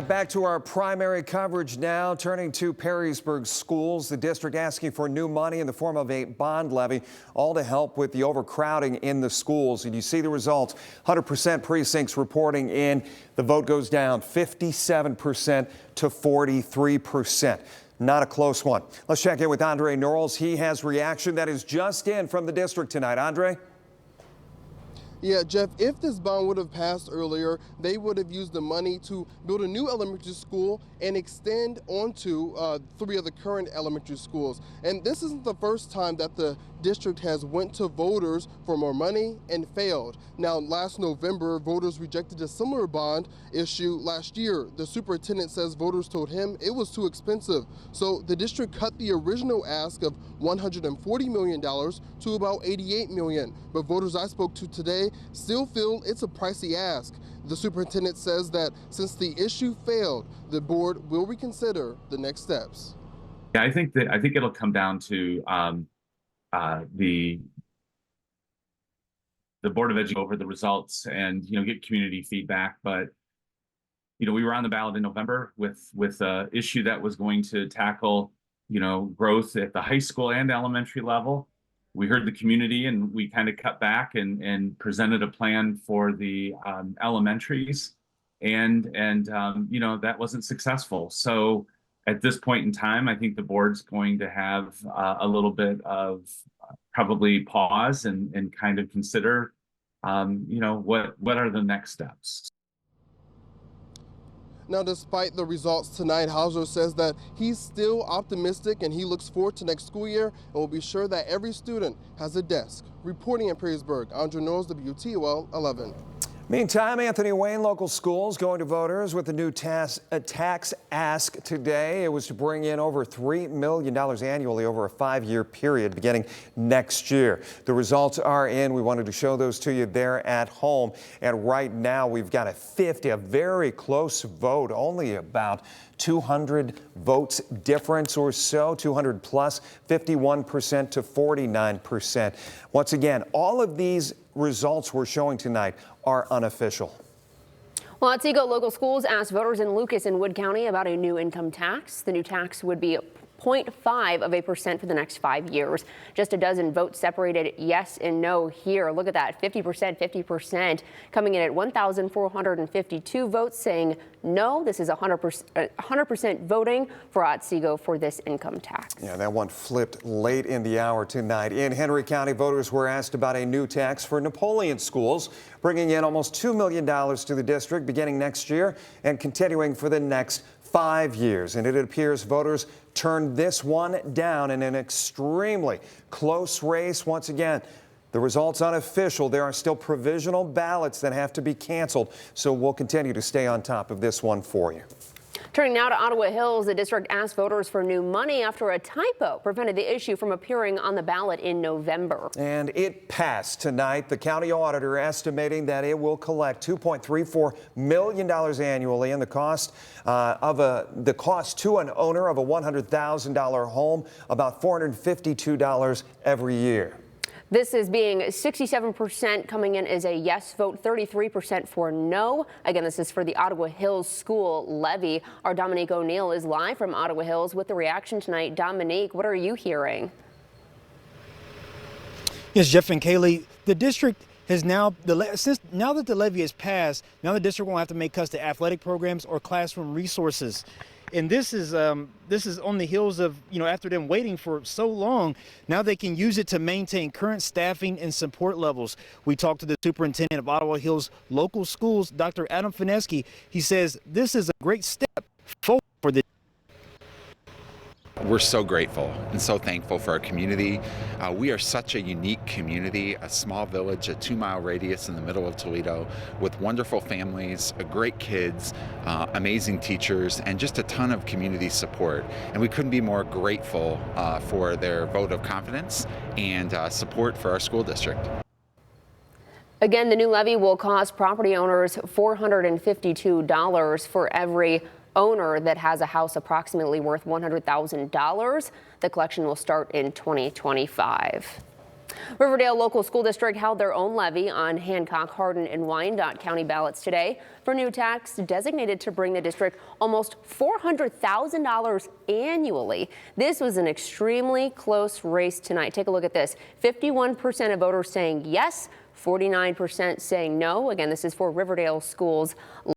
Back to our primary coverage now, turning to Perrysburg schools. The district asking for new money in the form of a bond levy, all to help with the overcrowding in the schools. And you see the results. 100% precincts reporting in. The vote goes down 57% to 43%. Not a close one. Let's check in with Andre Norrells. He has reaction that is just in from the district tonight. Andre? Yeah, Jeff, if this bond would have passed earlier, they would have used the money to build a new elementary school and extend onto 3 of the current elementary schools. And this isn't the first time that the district has went to voters for more money and failed. Now, last November, voters rejected a similar bond issue last year. The superintendent says voters told him it was too expensive. So the district cut the original ask of $140 million to about $88 million. But voters I spoke to today still feel it's a pricey ask. The superintendent says that since the issue failed, the board will reconsider the next steps. Yeah, I think it'll come down to the Board of Education over the results and get community feedback. But we were on the ballot in November with an issue that was going to tackle growth at the high school and elementary level. We heard the community and we kind of cut back and presented a plan for the elementaries, and that wasn't successful. So at this point in time, I think the board's going to have a little bit of probably pause and kind of consider what are the next steps. Now, despite the results tonight, Hauser says that he's still optimistic and he looks forward to next school year and will be sure that every student has a desk. Reporting in Perrysburg, Andre Norrells, WTOL 11. Meantime, Anthony Wayne local schools going to voters with a new tax ask today. It was to bring in over $3 million annually over a 5-year period beginning next year. The results are in. We wanted to show those to you there at home. And right now we've got a very close vote, only about 200 votes difference or so, 200 plus, 51% to 49%. Once again, all of these results we're showing tonight are unofficial. Well, Otsego local schools asked voters in Lucas and Wood County about a new income tax. The new tax would be 0.5% for the next 5 years. Just a dozen votes separated yes and no here. Look at that, 50%, coming in at 1,452 votes saying no. This is 100% voting for Otsego for this income tax. Yeah, that one flipped late in the hour tonight. In Henry County, voters were asked about a new tax for Napoleon schools, bringing in almost $2 million to the district beginning next year and continuing for the next 5 years. And it appears voters turned this one down in an extremely close race. Once again, the results unofficial. There are still provisional ballots that have to be canceled. So we'll continue to stay on top of this one for you. Turning now to Ottawa Hills, the district asked voters for new money after a typo prevented the issue from appearing on the ballot in November. And it passed tonight. The county auditor estimating that it will collect $2.34 million annually, and the cost to an owner of a $100,000 home about $452 every year. This is being 67% coming in as a yes vote, 33% for no. Again, this is for the Ottawa Hills school levy. Our Dominique O'Neill is live from Ottawa Hills with the reaction tonight. Dominique, what are you hearing? Yes, Jeff and Kaylee, the district has now that the levy has passed, now the district won't have to make cuts to athletic programs or classroom resources. And this is on the heels of, after them waiting for so long, now they can use it to maintain current staffing and support levels. We talked to the superintendent of Ottawa Hills local schools, Dr. Adam Fineski. He says this is a great step forward for the. We're so grateful and so thankful for our community. We are such a unique community, a small village, a 2-mile radius in the middle of Toledo with wonderful families, great kids, amazing teachers, and just a ton of community support. And we couldn't be more grateful for their vote of confidence and support for our school district. Again, the new levy will cost property owners $452 for every owner that has a house approximately worth $100,000. The collection will start in 2025. Riverdale Local School District held their own levy on Hancock, Hardin, and Wyandotte County ballots today for new tax designated to bring the district almost $400,000 annually. This was an extremely close race tonight. Take a look at this. 51% of voters saying yes, 49% saying no. Again, this is for Riverdale schools.